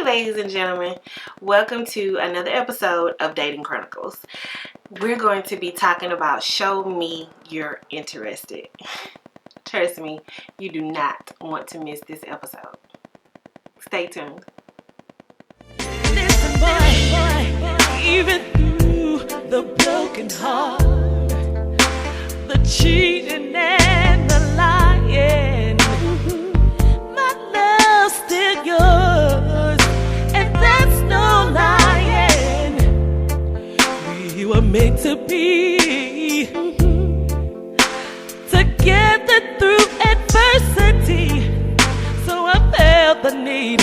Hey ladies and gentlemen, welcome to another episode of Dating Chronicles. We're going to be talking about show me you're interested. Trust me, you do not want to miss this episode. Stay tuned. Listen, boy, even through the broken heart, the cheating and the lying, my love's still yours, and that's no lying. We were meant to be together through adversity, so I felt the need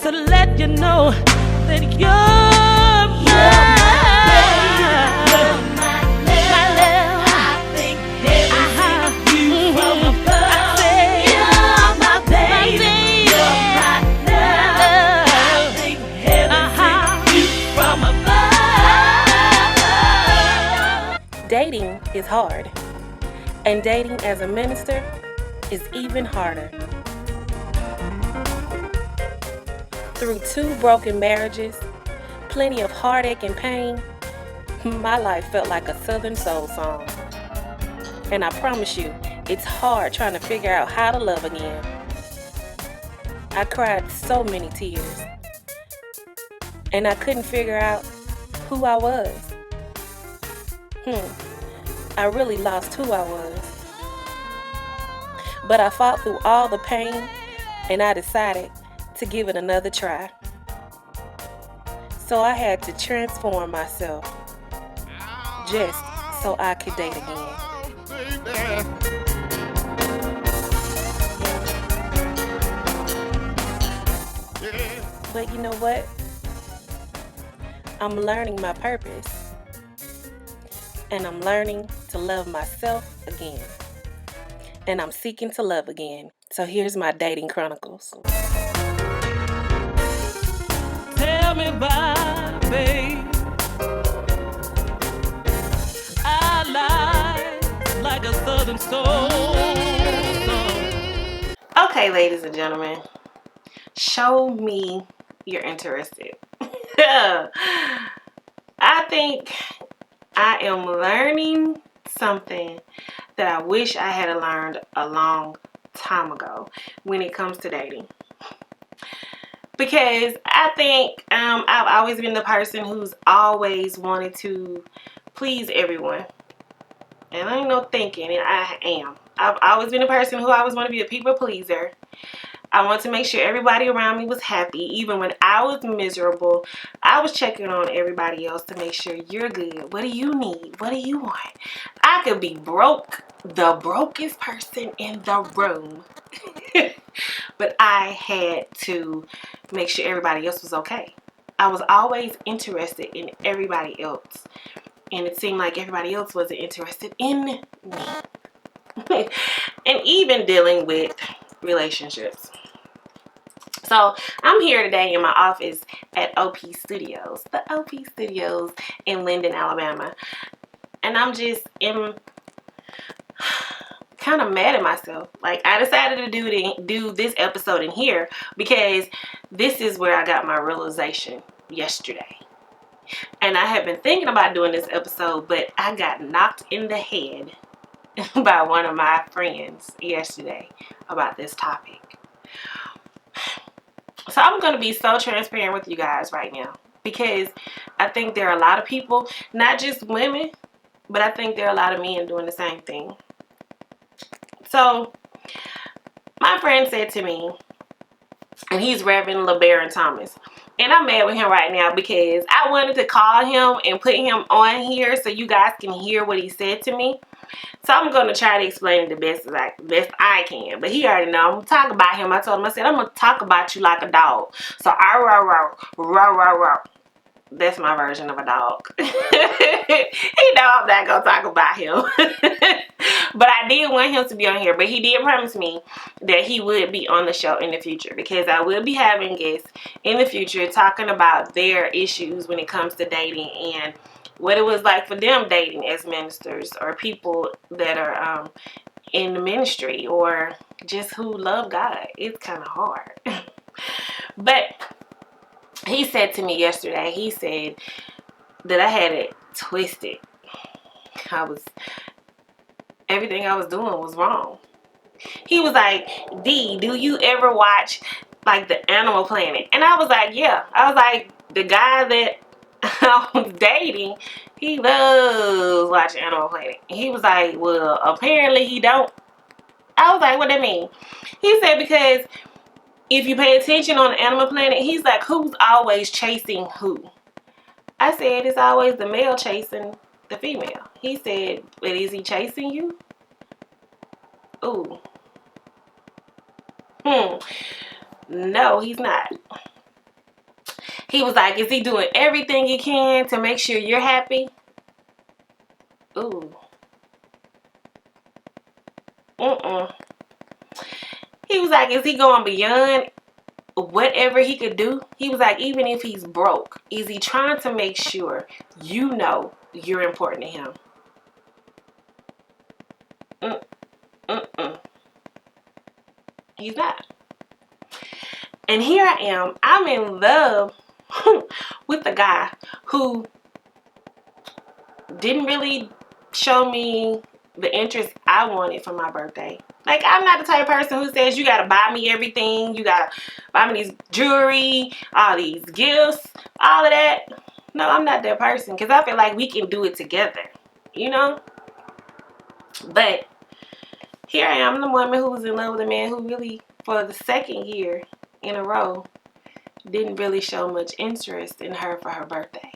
to let you know that you're mine. Dating is hard, and dating as a minister is even harder. Through 2 broken marriages, plenty of heartache and pain, my life felt like a Southern soul song. And I promise you, it's hard trying to figure out how to love again. I cried so many tears, and I couldn't figure out who I was. I really lost who I was. But I fought through all the pain, and I decided to give it another try. So I had to transform myself just so I could date again. But you know what? I'm learning my purpose. And I'm learning to love myself again. And I'm seeking to love again. So here's my dating chronicles. Tell me why, babe, I lie like a Southern soul song. Okay, ladies and gentlemen, show me you're interested. I think I am learning something that I wish I had learned a long time ago when it comes to dating. Because I think I've always been the person who's always wanted to please everyone. And I ain't no thinking, and I am. I've always been a person who always want to be a people pleaser. I want to make sure everybody around me was happy. Even when I was miserable, I was checking on everybody else to make sure you're good. What do you need? What do you want? I could be broke, the brokest person in the room. But I had to make sure everybody else was okay. I was always interested in everybody else. And it seemed like everybody else wasn't interested in me. And even dealing with relationships. So I'm here today in my office at OP Studios, the OP Studios in Linden, Alabama. And I'm just kind of mad at myself. Like, I decided to do this episode in here because this is where I got my realization yesterday. And I have been thinking about doing this episode, but I got knocked in the head by one of my friends yesterday about this topic. So I'm going to be so transparent with you guys right now because I think there are a lot of people, not just women, but I think there are a lot of men doing the same thing. So my friend said to me, and he's Reverend LeBaron Thomas, and I'm mad with him right now because I wanted to call him and put him on here so you guys can hear what he said to me. So I'm going to try to explain it the best I can. But he already know I'm going to talk about him. I told him, I said, I'm going to talk about you like a dog. So I That's my version of a dog. He know I'm not going to talk about him. But I did want him to be on here. But he did promise me that he would be on the show in the future. Because I will be having guests in the future talking about their issues when it comes to dating and what it was like for them dating as ministers or people that are in the ministry or just who love God. It's kind of hard. But he said to me yesterday, he said that I had it twisted. Everything I was doing was wrong. He was like, D, do you ever watch like the Animal Planet? And I was like, yeah. I was like, the guy that I was dating, he loves watching Animal Planet. He was like, well, apparently he don't. I was like, what do you mean? He said, because if you pay attention on the Animal Planet, he's like, who's always chasing who? I said, it's always the male chasing the female. He said, but is he chasing you? Ooh. No, he's not. He was like, is he doing everything he can to make sure you're happy? Ooh. He was like, is he going beyond whatever he could do? He was like, even if he's broke, is he trying to make sure you know you're important to him? He's not. And here I am. I'm in love with the guy who didn't really show me the interest I wanted for my birthday. Like, I'm not the type of person who says you gotta buy me everything. You gotta buy me these jewelry, all these gifts, all of that. No, I'm not that person, because I feel like we can do it together, you know? But here I am, the woman who was in love with a man who really, for the second year in a row, didn't really show much interest in her for her birthday.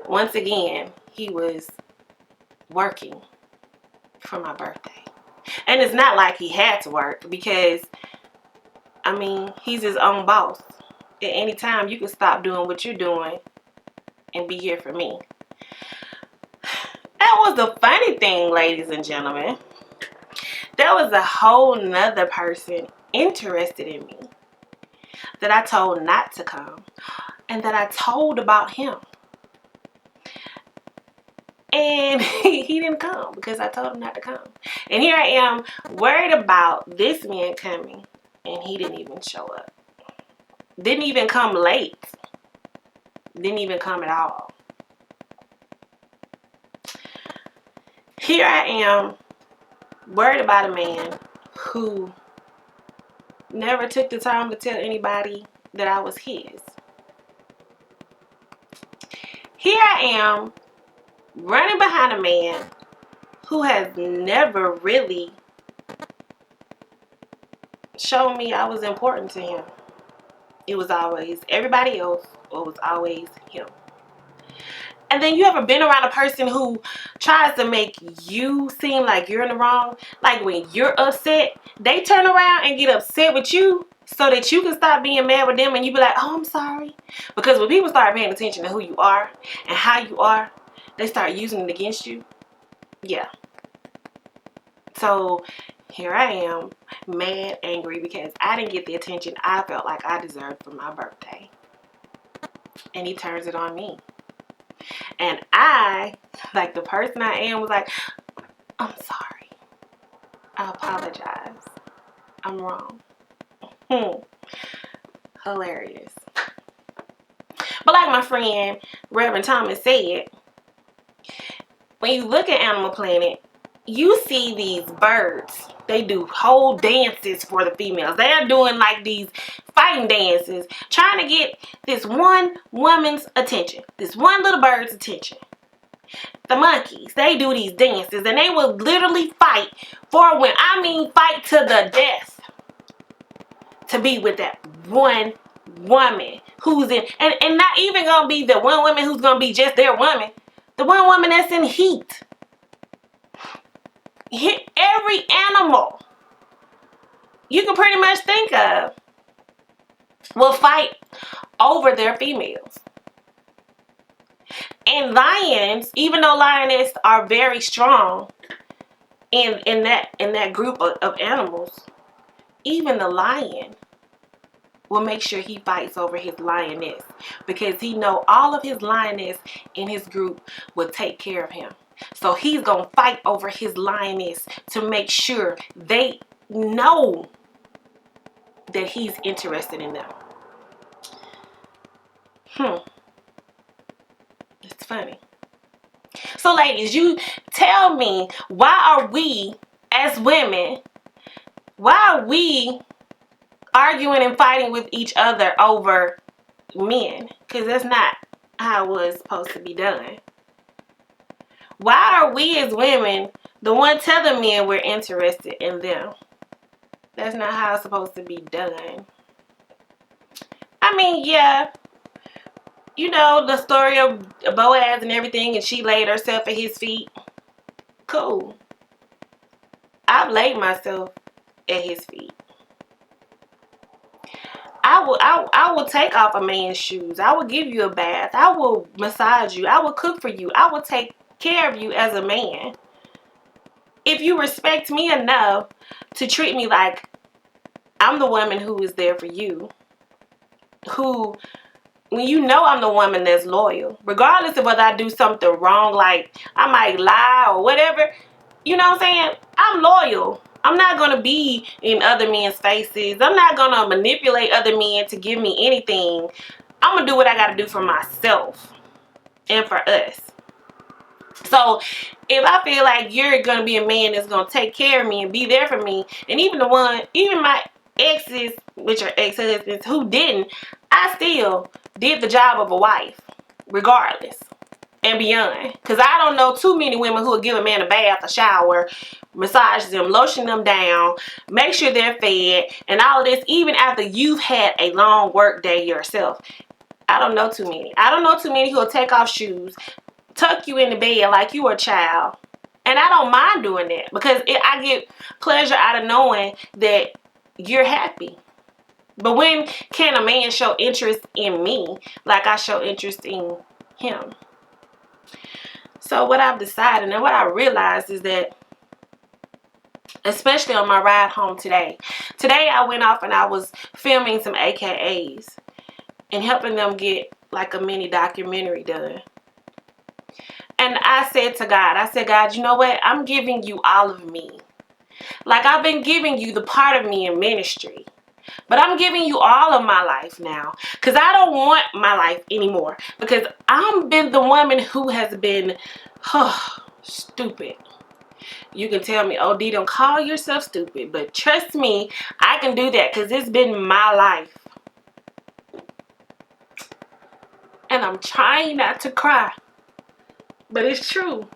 Once again, he was working for my birthday. And it's not like he had to work, because, I mean, he's his own boss. At any time, you can stop doing what you're doing and be here for me. That was the funny thing, ladies and gentlemen. There was a whole nother person interested in me that I told not to come, and that I told about him. And he didn't come because I told him not to come. And here I am worried about this man coming, and he didn't even show up. Didn't even come late. Didn't even come at all. Here I am worried about a man who never took the time to tell anybody that I was his. Here I am running behind a man who has never really shown me I was important to him. It was always everybody else, or it was always him. And then you ever been around a person who tries to make you seem like you're in the wrong? Like when you're upset, they turn around and get upset with you so that you can stop being mad with them, and you be like, oh, I'm sorry. Because when people start paying attention to who you are and how you are, they start using it against you. Yeah. So here I am, mad, angry, because I didn't get the attention I felt like I deserved for my birthday. And he turns it on me. And I, like the person I am, was like, I'm sorry. I apologize. I'm wrong. Hilarious. But like my friend Reverend Thomas said, when you look at Animal Planet, you see these birds. They do whole dances for the females. They're doing like these fighting dances, trying to get this one woman's attention, this one little bird's attention. The monkeys, they do these dances, and they will literally fight for when, I mean fight to the death, to be with that one woman who's in, and not even gonna be the one woman who's gonna be just their woman, the one woman that's in heat. Every animal you can pretty much think of will fight over their females. And lions, even though lionesses are very strong in that group of animals, even the lion will make sure he fights over his lioness, because he know all of his lioness in his group will take care of him. So he's gonna fight over his lioness to make sure they know that he's interested in them. It's funny. So ladies, you tell me, why are we as women, why are we arguing and fighting with each other over men? Because that's not how it was supposed to be done. Why are we as women the one telling men we're interested in them? That's not how it's supposed to be done. I mean, yeah, you know the story of Boaz and everything, and she laid herself at his feet. Cool. I've laid myself at his feet. I will take off a man's shoes. I will give you a bath. I will massage you. I will cook for you. I will take care of you as a man. If you respect me enough to treat me like I'm the woman who is there for you, who, when you know I'm the woman that's loyal, regardless of whether I do something wrong, like I might lie or whatever, you know what I'm saying? I'm loyal. I'm not going to be in other men's faces. I'm not going to manipulate other men to give me anything. I'm going to do what I got to do for myself and for us. So if I feel like you're going to be a man that's going to take care of me and be there for me, and even my exes, which are ex-husbands who didn't, I still did the job of a wife, regardless and beyond. Because I don't know too many women who will give a man a bath, a shower, massage them, lotion them down, make sure they're fed, and all of this, even after you've had a long work day yourself. I don't know too many. I don't know too many who will take off shoes, tuck you in the bed like you were a child. And I don't mind doing that, because I get pleasure out of knowing that you're happy. But when can a man show interest in me like I show interest in him? So what I've decided and what I realized is that, especially on my ride home today I went off and I was filming some AKAs and helping them get like a mini documentary done. And I said to God, you know what? I'm giving you all of me. Like, I've been giving you the part of me in ministry. But I'm giving you all of my life now. Because I don't want my life anymore. Because I've been the woman who has been stupid. You can tell me, oh, D, don't call yourself stupid. But trust me, I can do that because it's been my life. And I'm trying not to cry. But it's true.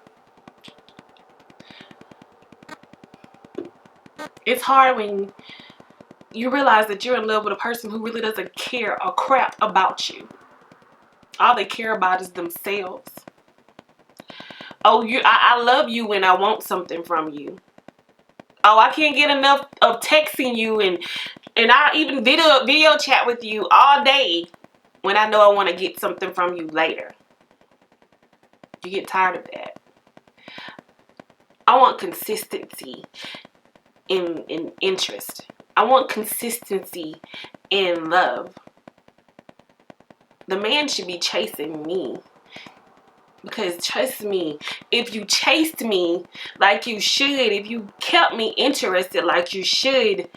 It's hard when you realize that you're in love with a person who really doesn't care a crap about you. All they care about is themselves. Oh, I love you when I want something from you. Oh, I can't get enough of texting you and I even video chat with you all day when I know I want to get something from you later. You get tired of that. I want consistency in interest. I want consistency in love. The man should be chasing me. Because trust me, if you chased me like you should, if you kept me interested like you should,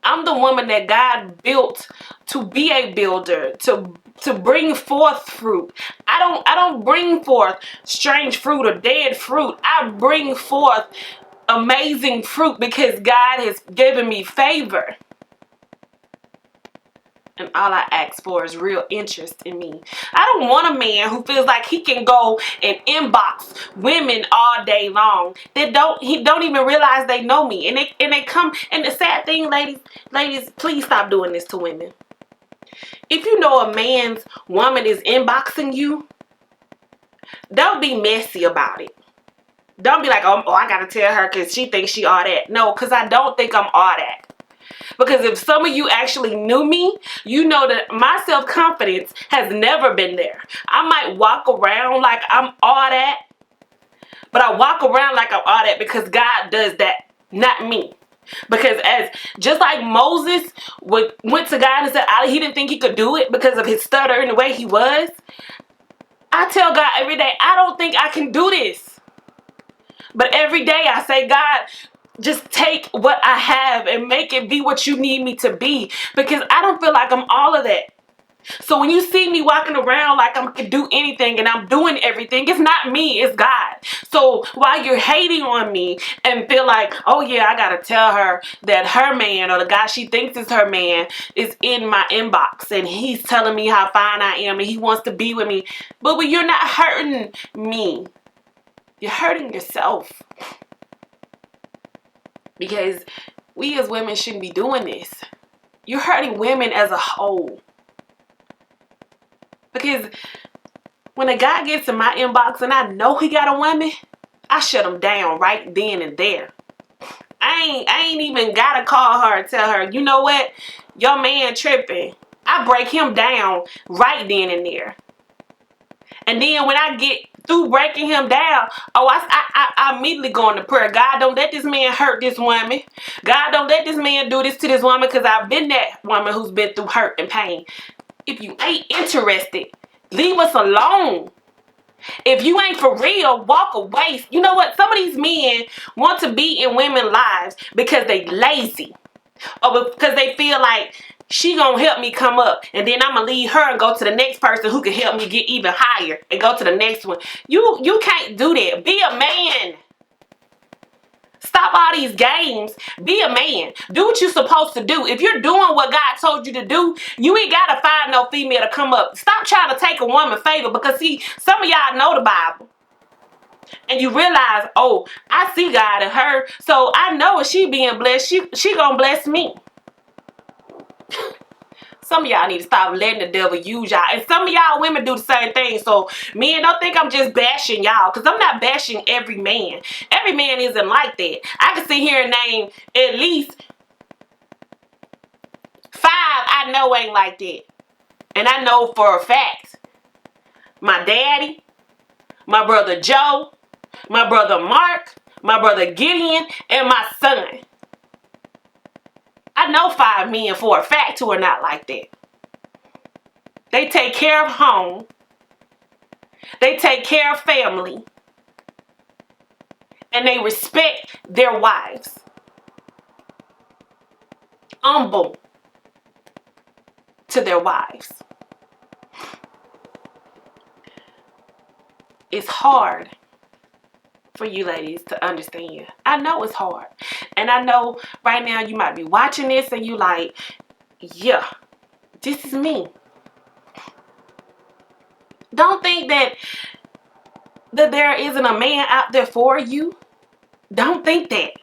I'm the woman that God built to be a builder, to bring forth fruit. I don't bring forth strange fruit or dead fruit. I bring forth amazing fruit because God has given me favor. And all I ask for is real interest in me. I don't want a man who feels like he can go and inbox women all day long that don't even realize they know me. And they come, and the sad thing, ladies, please stop doing this to women. If you know a man's woman is inboxing you, don't be messy about it. Don't be like, oh, I gotta tell her because she thinks she all that. No, because I don't think I'm all that. Because if some of you actually knew me, you know that my self-confidence has never been there. I might walk around like I'm all that, but I walk around like I'm all that because God does that, not me. Because just like Moses went to God and said he didn't think he could do it because of his stutter and the way he was, I tell God every day, I don't think I can do this. But every day I say, God, just take what I have and make it be what you need me to be, because I don't feel like I'm all of that. So when you see me walking around like I can do anything and I'm doing everything, it's not me, it's God. So while you're hating on me and feel like, oh yeah, I gotta tell her that her man or the guy she thinks is her man is in my inbox and he's telling me how fine I am and he wants to be with me. But when you're not hurting me, you're hurting yourself. Because we as women shouldn't be doing this. You're hurting women as a whole. Because when a guy gets in my inbox and I know he got a woman, I shut him down right then and there. I ain't even gotta call her and tell her, you know what, your man tripping. I break him down right then and there. And then when I get through breaking him down, I immediately go into prayer. God, don't let this man hurt this woman. God, don't let this man do this to this woman, because I've been that woman who's been through hurt and pain. If you ain't interested, leave us alone. If you ain't for real, walk away. You know what? Some of these men want to be in women's lives because they lazy. Or because they feel like she gonna help me come up. And then I'm gonna leave her and go to the next person who can help me get even higher. And go to the next one. You can't do that. Be a man. Stop all these games. Be a man. Do what you're supposed to do. If you're doing what God told you to do, you ain't got to find no female to come up. Stop trying to take a woman's favor, because see, some of y'all know the Bible. And you realize, oh, I see God in her, so I know if she being blessed, she gonna bless me. Some of y'all need to stop letting the devil use y'all. And some of y'all women do the same thing. So men, don't think I'm just bashing y'all, because I'm not bashing every man. Every man isn't like that. I can sit here and name at least 5 I know ain't like that. And I know for a fact. My daddy, my brother Joe, my brother Mark, my brother Gideon, and my son. I know 5 men for a fact who are not like that. They take care of home. They take care of family. And they respect their wives. Humble to their wives. It's hard for you ladies to understand. I know it's hard. And I know right now you might be watching this and you like, yeah, this is me. Don't think that there isn't a man out there for you. Don't think that.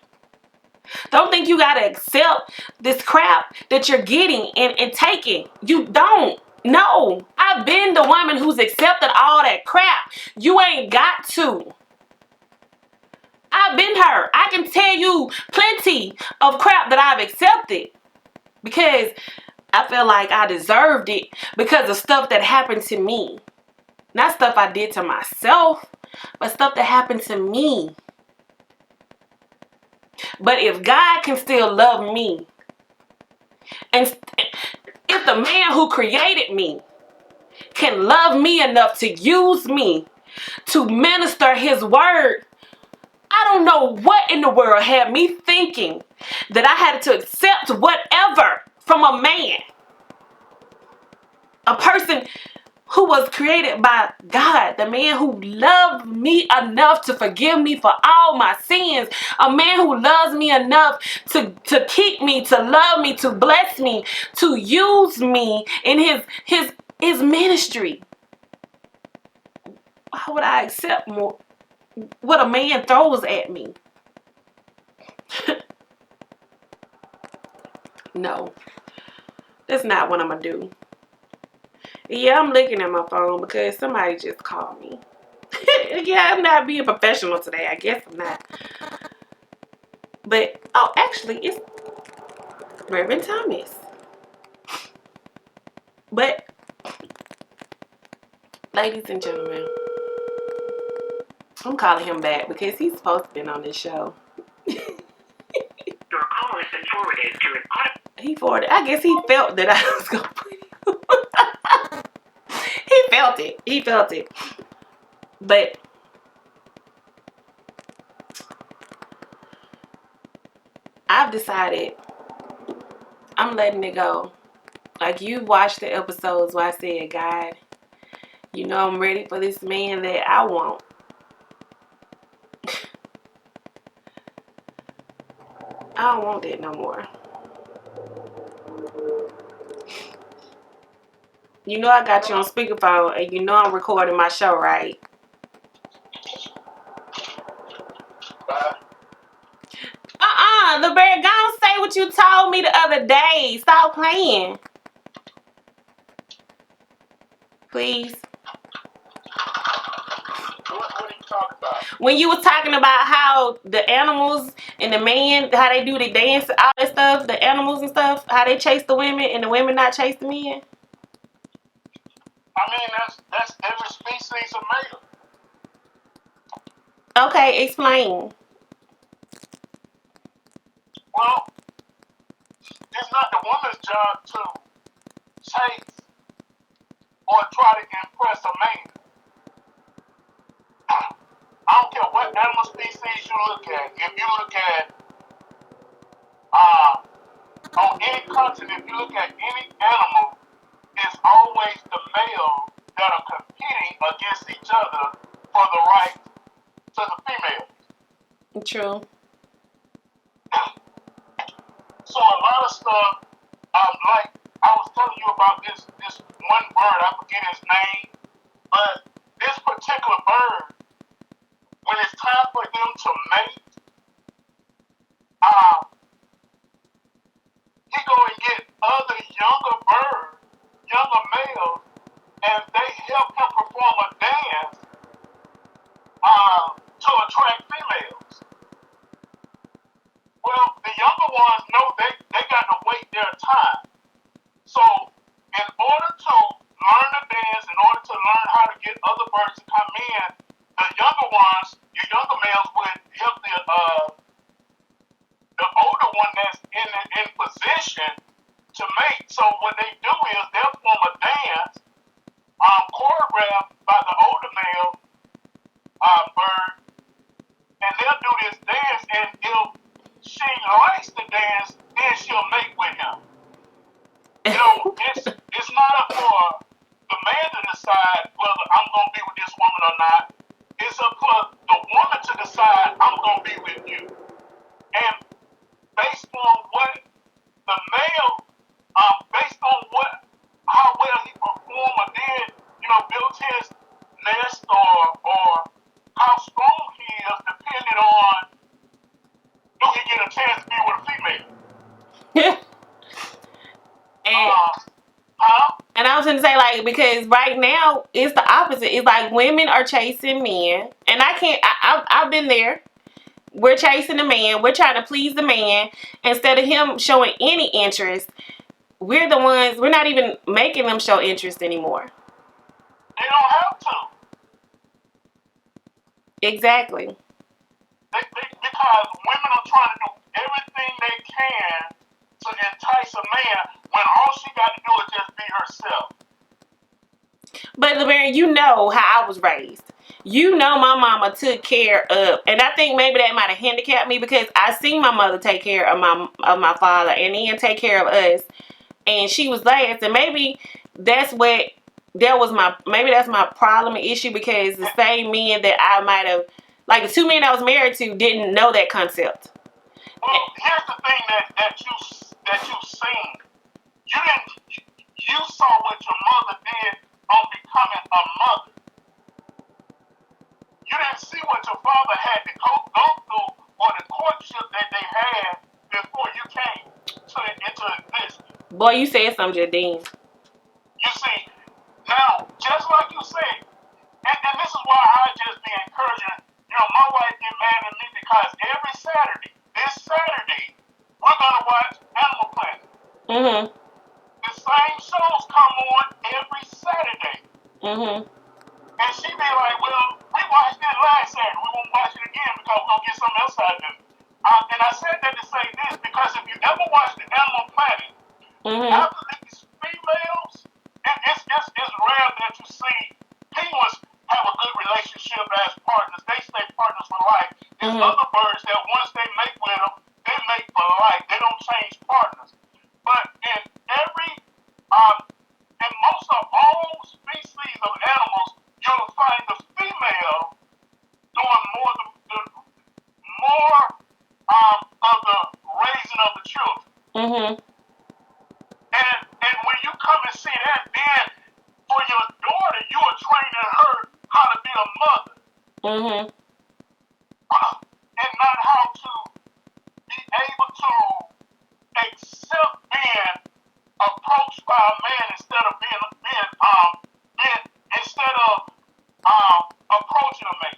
Don't think you gotta accept this crap that you're getting and taking. You don't. No. I've been the woman who's accepted all that crap. You ain't got to. I've been her. I can tell you plenty of crap that I've accepted because I feel like I deserved it because of stuff that happened to me. Not stuff I did to myself, but stuff that happened to me. But if God can still love me, and if the man who created me can love me enough to use me to minister his word, I don't know what in the world had me thinking that I had to accept whatever from a man. A person who was created by God, the man who loved me enough to forgive me for all my sins, a man who loves me enough to keep me, to love me, to bless me, to use me in his ministry. Why would I accept more what a man throws at me? No, that's not what I'm gonna do. Yeah, I'm looking at my phone because somebody just called me. Yeah, I'm not being professional today. I guess I'm not. But, oh, actually, it's Reverend Thomas. But, ladies and gentlemen, I'm calling him back because he's supposed to be on this show. Your call has been forwarded to an auto. He forwarded. I guess he felt that I was going to put him. He felt it. He felt it. But I've decided I'm letting it go. Like, you watched the episodes where I said, God, you know I'm ready for this man that I want. I don't want that no more. You know I got you on speakerphone, and you know I'm recording my show, right? The bear, go and say what you told me the other day. Stop playing. Please. What are you talking about? When you was talking about how the animals and the man, how they do the dance, all that stuff, the animals and stuff, how they chase the women and the women not chase the men. I mean, that's every species of male. Okay, explain. Well, it's not the woman's job to chase or try to impress a man. I don't care what animal species you look at. If you look at on any continent, if you look at any animal, it's always the male that are competing against each other for the right to the female. True. So a lot of stuff, like I was telling you about this one bird, I forget his name, but this particular bird, when it's time for them to mate, he go and get other younger birds, younger males, and they help him perform a dance to attract females. Well, the younger ones know they got to wait their time. So in order to learn the dance, in order to learn how to get other birds to come in, the younger ones, your younger males would help the older one that's in position to mate. So what they do is they'll form a dance, choreographed by the older male bird, and they'll do this dance, and she likes the dance, then she'll mate with him. You know, it's not up for the man to decide whether I'm gonna be with this woman or not. It's up for the woman to decide I'm gonna be with you. And based on what the male, based on how well he performed or did, built his nest or how strong he is, depending on do he get a chance to be with a female. And I was going to say, like, because right now it's the opposite. It's like women are chasing men, and I've been there. We're chasing the man. We're trying to please the man instead of him showing any interest. We're the ones. We're not even making them show interest anymore. They don't have to. Exactly. Because women are trying to do everything they can to entice a man when all she got to do is just be herself. But LeBaron, you know how I was raised. You know my mama took care of, and I think maybe that might have handicapped me because I seen my mother take care of my father and then take care of us, and she was last, and maybe that's my problem and issue because the same men that I might have, like the two men I was married to, didn't know that concept. Well, here's the thing that you seen. You saw what your mother did on becoming a mother. You didn't see what your father had to go through or the courtship that they had before you came into existence. Boy, you said something, Jadine. You see, now, just like you said, and this is why I just be encouraging, my wife get mad at me because every Saturday, this Saturday, we're going to watch Animal Planet. Mm-hmm. The same shows come on every Saturday. Mm-hmm. And she be like, well, we watched it last Saturday. We won't watch it again because we're going to get something else out of it. And I said that to say this because if you ever watch the Animal Planet, after these females, it's rare that you see penguins have a good relationship as partners. They stay partners for life. There's other birds that once they mate with them, they mate for life. of the children. Mm-hmm. And when you come and see that, then for your daughter, you are training her how to be a mother. Mm-hmm. And not how to be able to accept being approached by a man instead of approaching a man.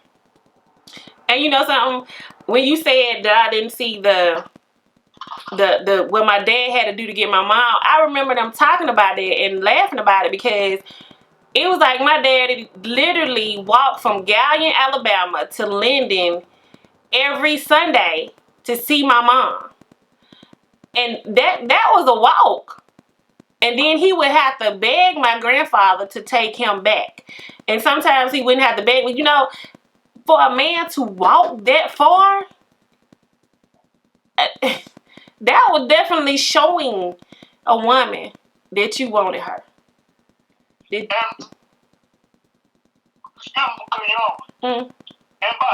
And you know something? When you said that I didn't see the what my dad had to do to get my mom, I remember them talking about it and laughing about it, because it was like my dad literally walked from Gallion, Alabama to Linden every Sunday to see my mom. And that was a walk. And then he would have to beg my grandfather to take him back. And sometimes he wouldn't have to beg. But you know, for a man to walk that far, that was definitely showing a woman that you wanted her. And by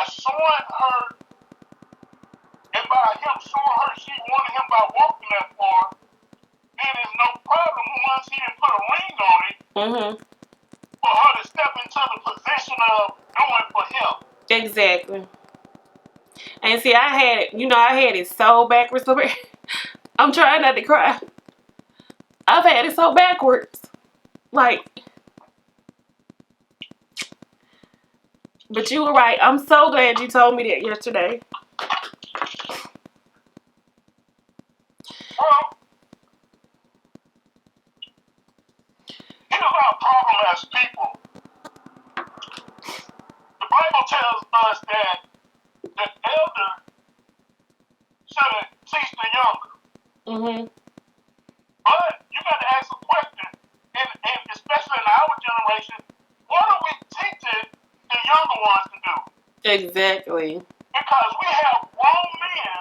showing her, and by him showing her she wanted him by walking that far, then there's no problem once he didn't put a ring on it for her to step into the position of doing for him. Exactly. And see, I had it so backwards. I'm trying not to cry. I've had it so backwards. Like, but you were right. I'm so glad you told me that yesterday. Well, here's our problem as people. The Bible tells us that the elder should teach the younger. But you got to ask a question, and especially in our generation, what are we teaching the younger ones to do? Exactly. Because we have grown men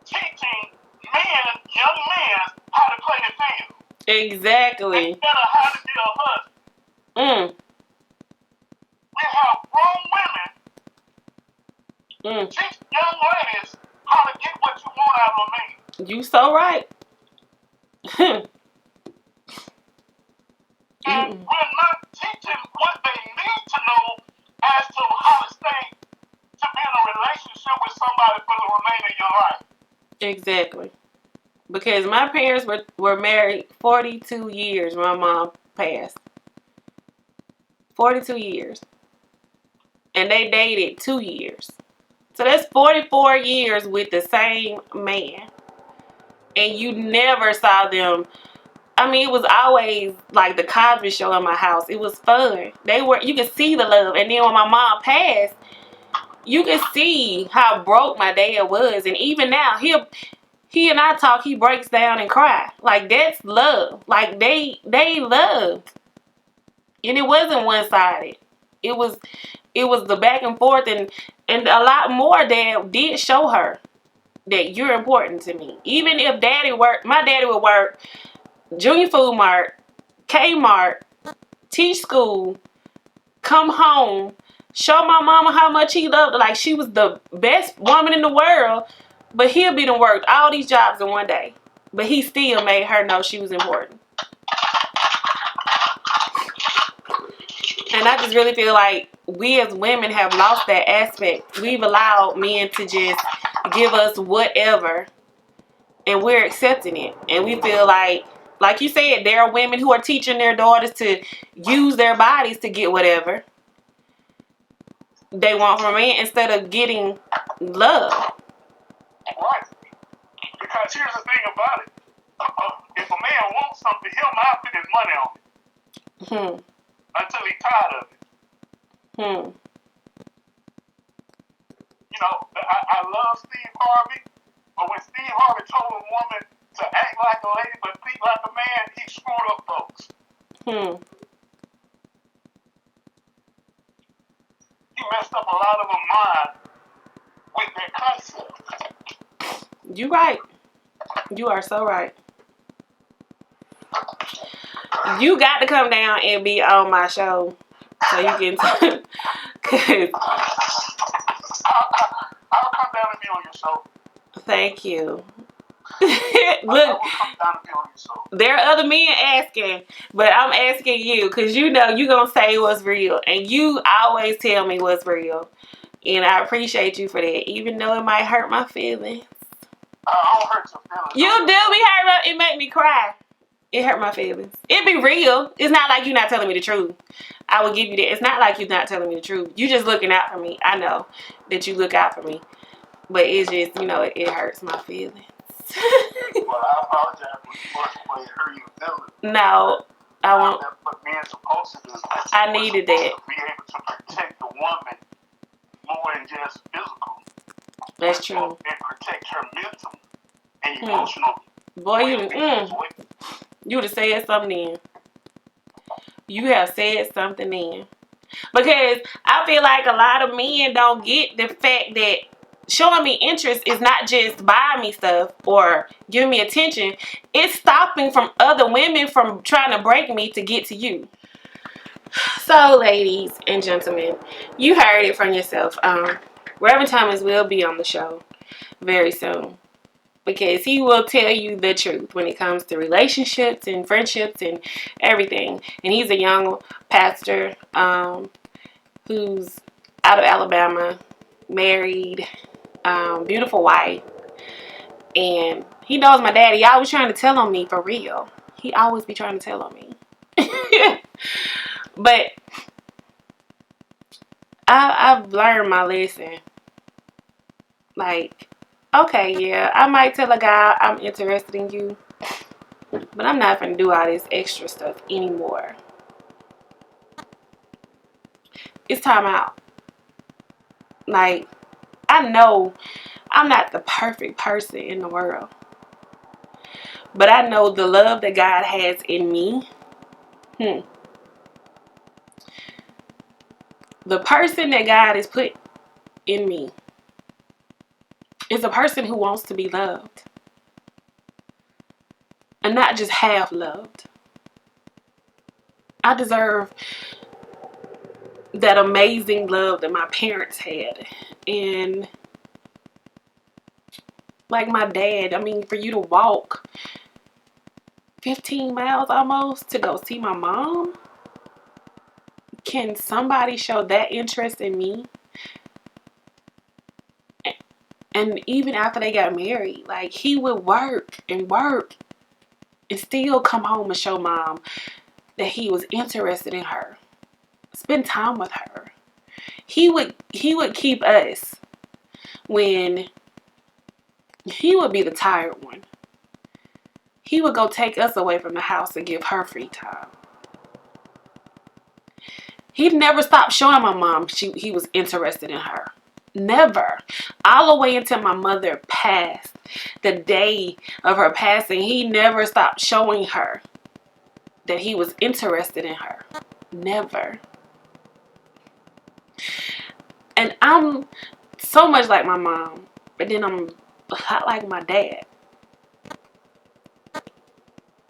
teaching young men, how to play the field. Exactly. Instead of how to be a husband. We have grown women teach young ladies how to get what you want out of a man. You so right. And we're not teaching what they need to know as to how to stay to be in a relationship with somebody for the remainder of your life. Exactly. Because my parents were married 42 years when my mom passed. 42 years. And they dated 2 years. So that's 44 years with the same man. And you never saw them. I mean, it was always like the Cosby Show in my house. It was fun. You could see the love. And then when my mom passed, you could see how broke my dad was. And even now, he and I talk, he breaks down and cry. Like, that's love. Like, they loved. And it wasn't one-sided. It was the back and forth, and a lot more. Dad did show her that you're important to me. Even if daddy worked, my daddy would work Junior Food Mart, Kmart, teach school, come home, show my mama how much he loved her. Like, she was the best woman in the world, but he'll be done worked all these jobs in one day. But he still made her know she was important. And I just really feel like we as women have lost that aspect. We've allowed men to just give us whatever, and we're accepting it. And we feel like you said, there are women who are teaching their daughters to use their bodies to get whatever they want from a man instead of getting love. Right. Because here's the thing about it. If a man wants something, he'll not put his money on it. Until he's tired of it. You know, I love Steve Harvey, but when Steve Harvey told a woman to act like a lady but think like a man, he screwed up folks. He messed up a lot of them mind with that concept. You right. You are so right. You got to come down and be on my show so you can cause I'll come down and be on your show. Thank you. Look, come down to be on you, so. there are other men asking, but I'm asking you because you know you gonna say what's real, and you always tell me what's real, and I appreciate you for that, even though it might hurt my feelings. I don't hurt your feelings. You do be hurt. It make me cry. It hurt my feelings. It be real. It's not like you not telling me the truth. I will give you that. It's not like you not telling me the truth. You just looking out for me. I know that you look out for me, but it's just, you know, it hurts my feelings. Well, I apologize for the way it hurt your feelings. No, I won't. That's what men supposed to do. I needed that. To be able to protect the woman more than just physical. That's true. And protect her mental and emotional. Boy, you would have said something then. You have said something then. Because I feel like a lot of men don't get the fact that showing me interest is not just buying me stuff or giving me attention. It's stopping from other women from trying to break me to get to you. So, ladies and gentlemen, you heard it from yourself. Reverend Thomas will be on the show very soon, because he will tell you the truth when it comes to relationships and friendships and everything. And he's a young pastor who's out of Alabama, married, beautiful wife. And he knows my daddy. He always trying to tell on me, for real. He always be trying to tell on me. But I've learned my lesson. Like, okay, yeah, I might tell a guy I'm interested in you, but I'm not gonna do all this extra stuff anymore. It's time out. Like, I know I'm not the perfect person in the world, but I know the love that God has in me. The person that God has put in me is a person who wants to be loved. And not just half loved. I deserve that amazing love that my parents had. And like my dad, I mean, for you to walk 15 miles almost to go see my mom. Can somebody show that interest in me? And even after they got married, like, he would work and still come home and show mom that he was interested in her. Spend time with her. He would keep us when he would be the tired one. He would go take us away from the house and give her free time. He never stopped showing my mom he was interested in her. Never. All the way until my mother passed. The day of her passing, he never stopped showing her that he was interested in her. Never. And I'm so much like my mom, but then I'm a lot like my dad.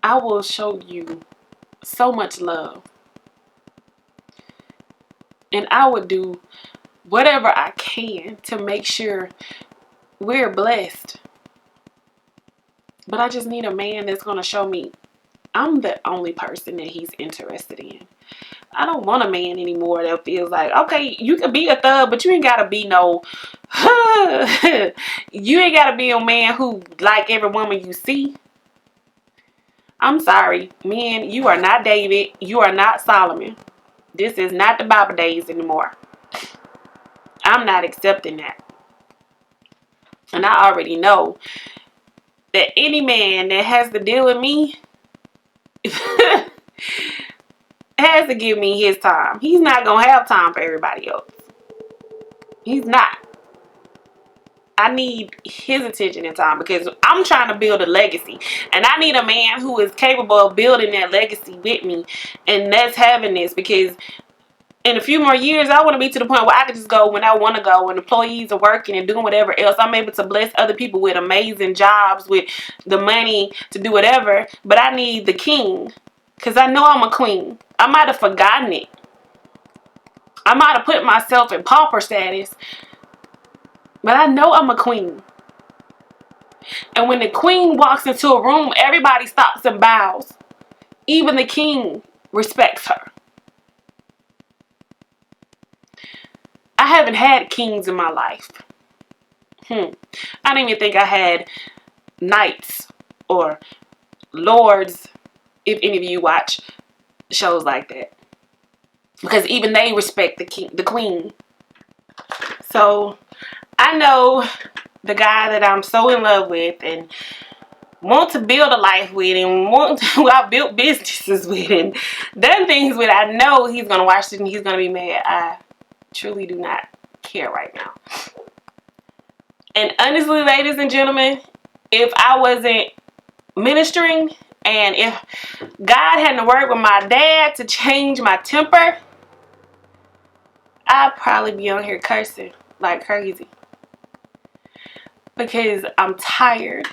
I will show you so much love. And I would do whatever I can to make sure we're blessed. But I just need a man that's going to show me I'm the only person that he's interested in. I don't want a man anymore that feels like, okay, you can be a thug, but you ain't got to be no, you ain't got to be a man who like every woman you see. I'm sorry, men, you are not David. You are not Solomon. This is not the Bible days anymore. I'm not accepting that. And I already know that any man that has to deal with me has to give me his time. He's not going to have time for everybody else. He's not. I need his attention and time because I'm trying to build a legacy. And I need a man who is capable of building that legacy with me. And that's having this, because in a few more years, I want to be to the point where I can just go when I want to go, and employees are working and doing whatever else. I'm able to bless other people with amazing jobs, with the money to do whatever. But I need the king, because I know I'm a queen. I might have forgotten it. I might have put myself in pauper status, but I know I'm a queen. And when the queen walks into a room, everybody stops and bows. Even the king respects her. I haven't had kings in my life. I don't even think I had knights or lords, if any of you watch shows like that. Because even they respect the queen. So I know the guy that I'm so in love with and want to build a life with and I built businesses with and done things with. I know he's going to watch it and he's going to be mad. I truly do not care right now. And honestly, ladies and gentlemen, if I wasn't ministering and if God hadn't worked with my dad to change my temper, I'd probably be on here cursing like crazy. Because I'm tired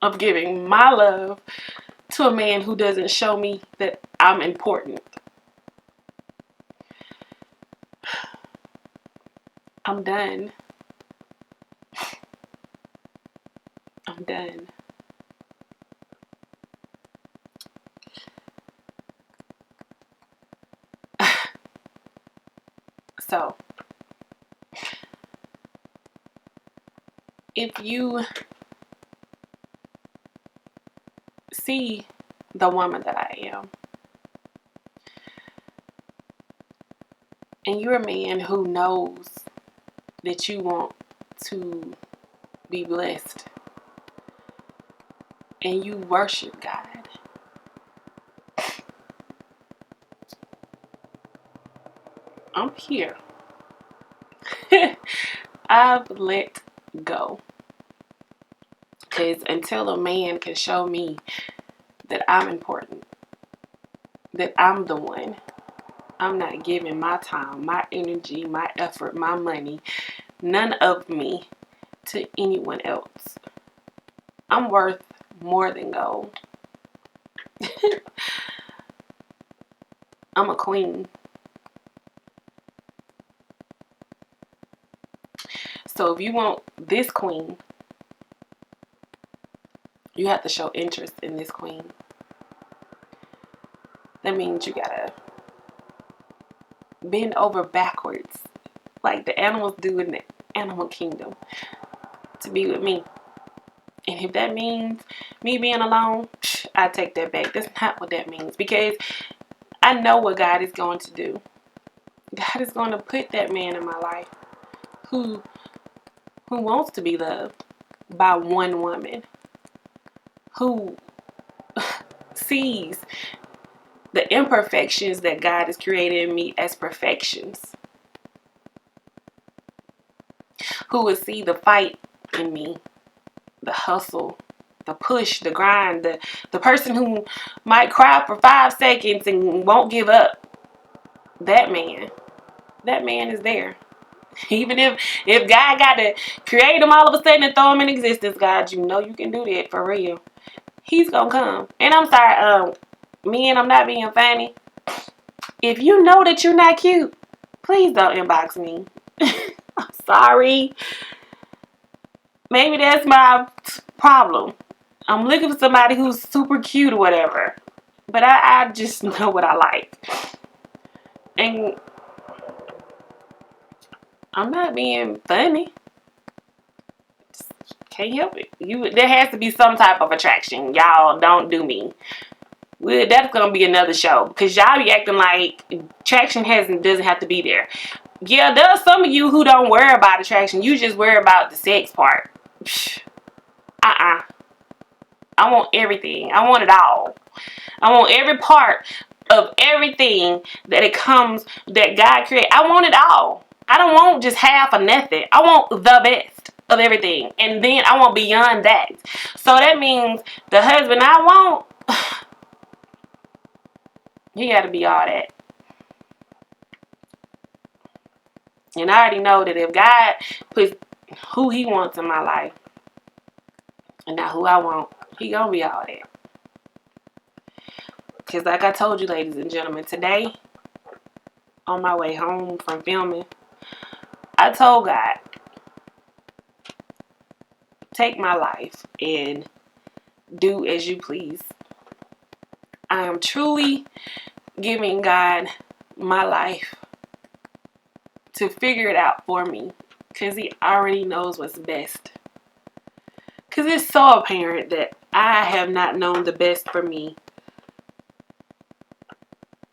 of giving my love to a man who doesn't show me that I'm important. I'm done. I'm done. So, if you see the woman that I am, and you're a man who knows that you want to be blessed, and you worship God, I'm here. I've let go. Because until a man can show me that I'm important, that I'm the one, I'm not giving my time, my energy, my effort, my money, none of me to anyone else. I'm worth more than gold. I'm a queen. So if you want this queen, you have to show interest in this queen. That means you gotta bend over backwards like the animals do in the animal kingdom to be with me. And if that means me being alone, I take that back. That's not what that means, because I know what God is going to do. God is going to put that man in my life who wants to be loved by one woman, who sees the imperfections that God has created in me as perfections, who will see the fight in me, the hustle, the push, the grind, the person who might cry for 5 seconds and won't give up. That man is there. Even if God got to create him all of a sudden and throw him in existence, God, you know you can do that for real. He's gonna come. And I'm sorry, men, I'm not being funny. If you know that you're not cute, please don't inbox me. I'm sorry. Maybe that's my problem. I'm looking for somebody who's super cute or whatever. But I just know what I like. And I'm not being funny. Just can't help it. There has to be some type of attraction. Y'all don't do me. That's gonna be another show, because y'all be acting like attraction doesn't have to be there. Yeah, there are some of you who don't worry about attraction. You just worry about the sex part. I want everything. I want it all. I want every part of everything that God created. I want it all. I don't want just half or nothing. I want the best of everything. And then I want beyond that. So that means the husband I want, he got to be all that. And I already know that if God puts who he wants in my life and not who I want, he gonna be all that. Because like I told you, ladies and gentlemen, today, on my way home from filming, I told God, take my life and do as you please. I am truly giving God my life to figure it out for me, because he already knows what's best. Because it's so apparent that I have not known the best for me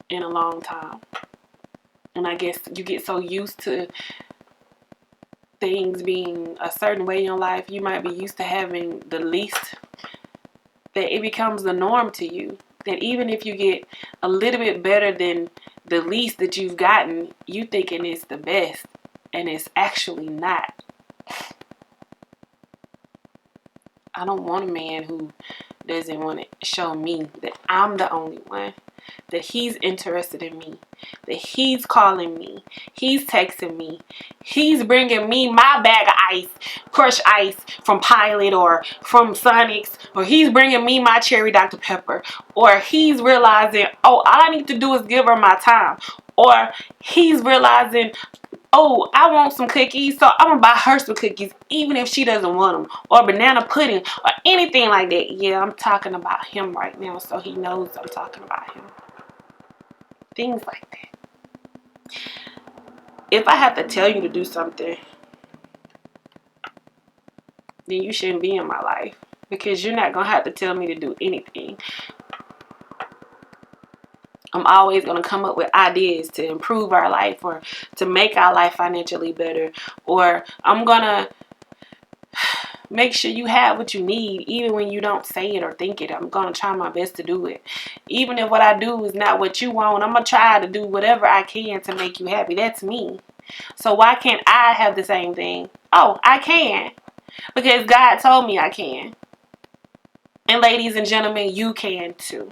in a long time. And I guess you get so used to things being a certain way in your life, you might be used to having the least, that it becomes the norm to you. That even if you get a little bit better than the least that you've gotten, you thinking it's the best, and it's actually not. I don't want a man who doesn't want to show me that I'm the only one, that he's interested in me, that he's calling me, he's texting me, he's bringing me my bag of ice, crushed ice from Pilot or from Sonic's, or he's bringing me my cherry Dr. Pepper, or he's realizing, oh, all I need to do is give her my time, or he's realizing, oh, I want some cookies, so I'm going to buy her some cookies, even if she doesn't want them. Or banana pudding, or anything like that. Yeah, I'm talking about him right now, so he knows I'm talking about him. Things like that. If I have to tell you to do something, then you shouldn't be in my life. Because you're not going to have to tell me to do anything. I'm always going to come up with ideas to improve our life, or to make our life financially better. Or I'm going to make sure you have what you need, even when you don't say it or think it. I'm going to try my best to do it. Even if what I do is not what you want, I'm going to try to do whatever I can to make you happy. That's me. So why can't I have the same thing? Oh, I can. Because God told me I can. And ladies and gentlemen, you can too.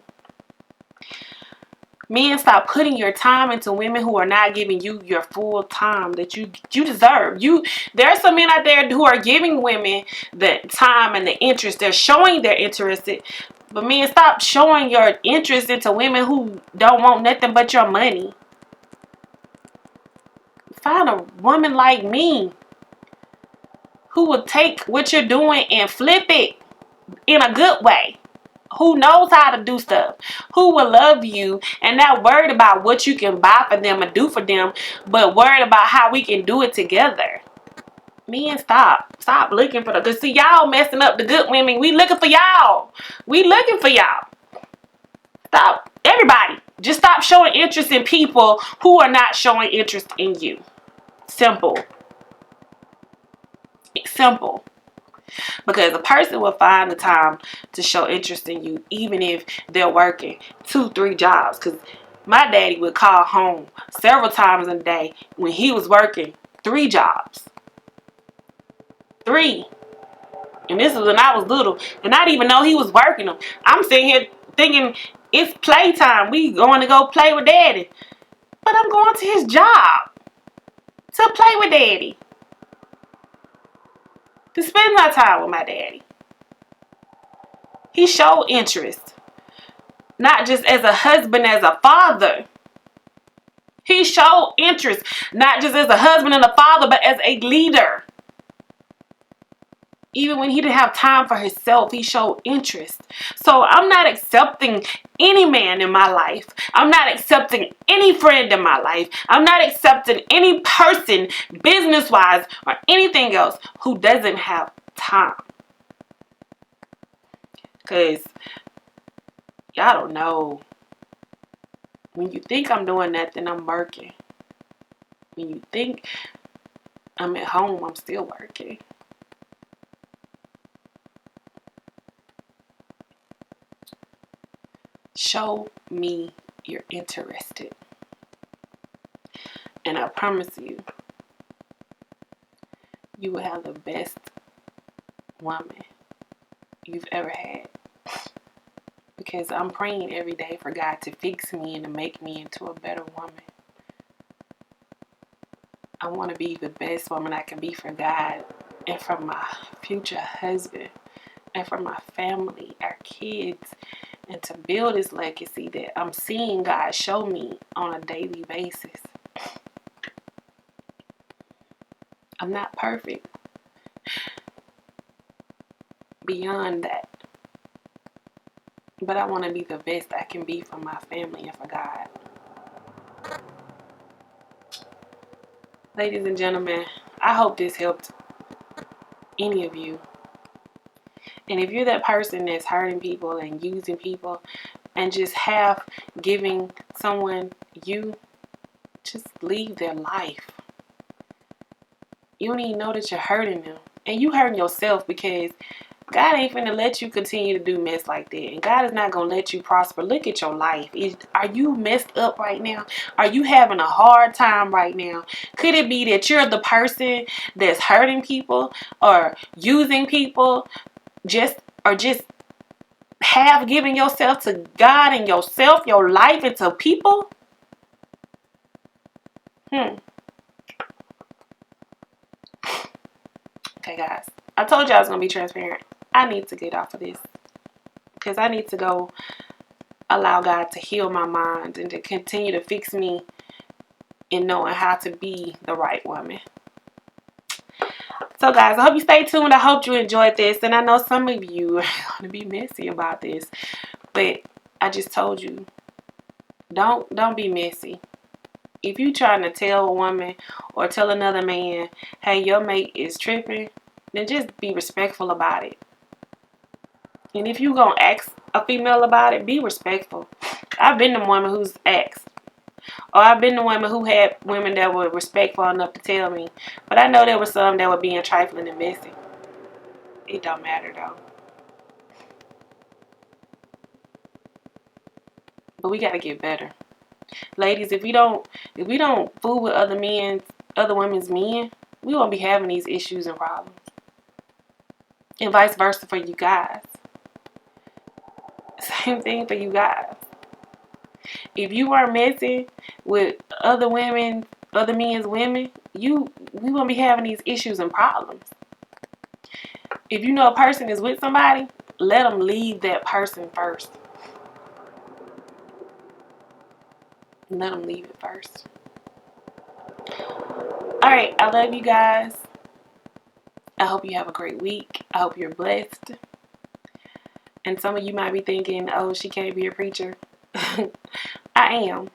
Men, stop putting your time into women who are not giving you your full time that you deserve. There are some men out there who are giving women the time and the interest. They're showing they're interested. But men, stop showing your interest into women who don't want nothing but your money. Find a woman like me who will take what you're doing and flip it in a good way. Who knows how to do stuff, who will love you and not worried about what you can buy for them and do for them, but worried about how we can do it together. Men, stop looking for them. Because see, y'all messing up the good women. We looking for y'all. Stop. Everybody, just stop showing interest in people who are not showing interest in you. Simple. Because a person will find the time to show interest in you, even if they're working 2-3 jobs. Because my daddy would call home several times a day when he was working 3 jobs. 3. And this was when I was little. And I didn't even know he was working them. I'm sitting here thinking, it's playtime. We going to go play with daddy. But I'm going to his job to play with daddy. To spend my time with my daddy. He showed interest. Not just as a husband, as a father. He showed interest. Not just as a husband and a father, but as a leader. Even when he didn't have time for himself, he showed interest. So I'm not accepting any man in my life. I'm not accepting any friend in my life. I'm not accepting any person, business-wise or anything else, who doesn't have time. Because y'all don't know. When you think I'm doing nothing, I'm working. When you think I'm at home, I'm still working. Show me you're interested. And I promise you, you will have the best woman you've ever had. Because I'm praying every day for God to fix me and to make me into a better woman. I want to be the best woman I can be for God and for my future husband and for my family, our kids, and to build this legacy that I'm seeing God show me on a daily basis. I'm not perfect. beyond that. But I want to be the best I can be for my family and for God. Ladies and gentlemen, I hope this helped any of you. And if you're that person that's hurting people and using people and just half giving someone you, just leave their life. You don't even know that you're hurting them. And you hurting yourself, because God ain't finna let you continue to do mess like that. And God is not going to let you prosper. Look at your life. Are you messed up right now? Are you having a hard time right now? Could it be that you're the person that's hurting people or using people, just half giving yourself to God and yourself, your life, and to people? Okay, guys. I told you I was going to be transparent. I need to get off of this, because I need to go allow God to heal my mind and to continue to fix me in knowing how to be the right woman. So, guys, I hope you stay tuned. I hope you enjoyed this. And I know some of you are going to be messy about this. But I just told you, don't be messy. If you trying to tell a woman or tell another man, hey, your mate is tripping, then just be respectful about it. And if you gonna ask a female about it, be respectful. I've been the woman who's asked. Or I've been the woman who had women that were respectful enough to tell me. But I know there were some that were being trifling and messy. It don't matter though. But we gotta get better. Ladies, if we don't fool with other women's men, we won't be having these issues and problems. And vice versa for you guys. Same thing for you guys. If you weren't messing with other men's women, we won't be having these issues and problems. If you know a person is with somebody, let them leave that person first. Let them leave it first. Alright, I love you guys. I hope you have a great week. I hope you're blessed. And some of you might be thinking, oh, she can't be a preacher. I am.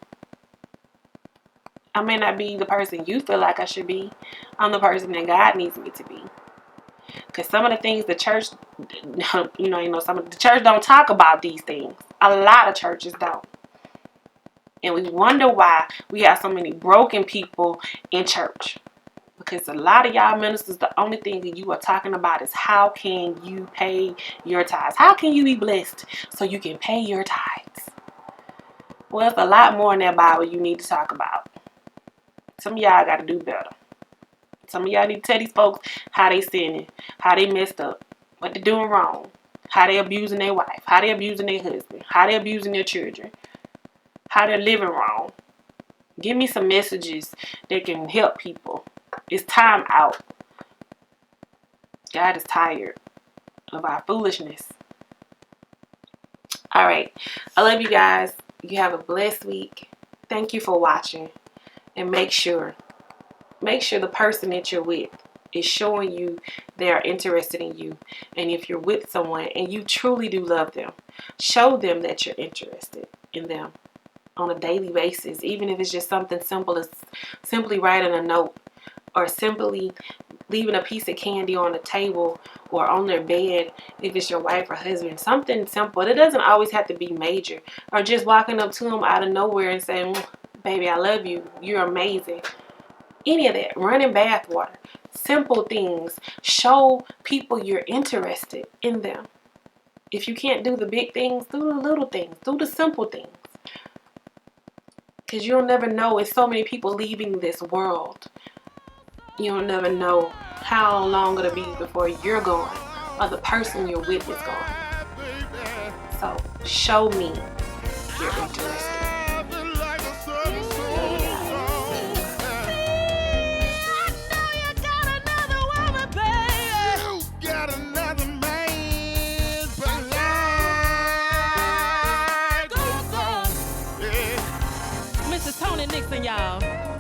I may not be the person you feel like I should be. I'm the person that God needs me to be. Because some of the things the church, the church don't talk about these things. A lot of churches don't. And we wonder why we have so many broken people in church. Because a lot of y'all ministers, the only thing that you are talking about is how can you pay your tithes? How can you be blessed so you can pay your tithes? Well, it's a lot more in that Bible you need to talk about. Some of y'all got to do better. Some of y'all need to tell these folks how they sinning, how they messed up, what they're doing wrong, how they abusing their wife, how they abusing their husband, how they abusing their children, how they're living wrong. Give me some messages that can help people. It's time out. God is tired of our foolishness. All right. I love you guys. You have a blessed week. Thank you for watching. And make sure the person that you're with is showing you they are interested in you. And if you're with someone and you truly do love them, show them that you're interested in them on a daily basis. Even if it's just something simple as simply writing a note, or simply leaving a piece of candy on the table or on their bed if it's your wife or husband. Something simple. It doesn't always have to be major. Or just walking up to them out of nowhere and saying, baby, I love you. You're amazing. Any of that. Running bath water. Simple things. Show people you're interested in them. If you can't do the big things, do the little things. Do the simple things. Because you'll never know. It's so many people leaving this world. You'll never know how long it'll be before you're gone or the person you're with is gone. So show me you're interested. Mr. Tony Nixon, y'all.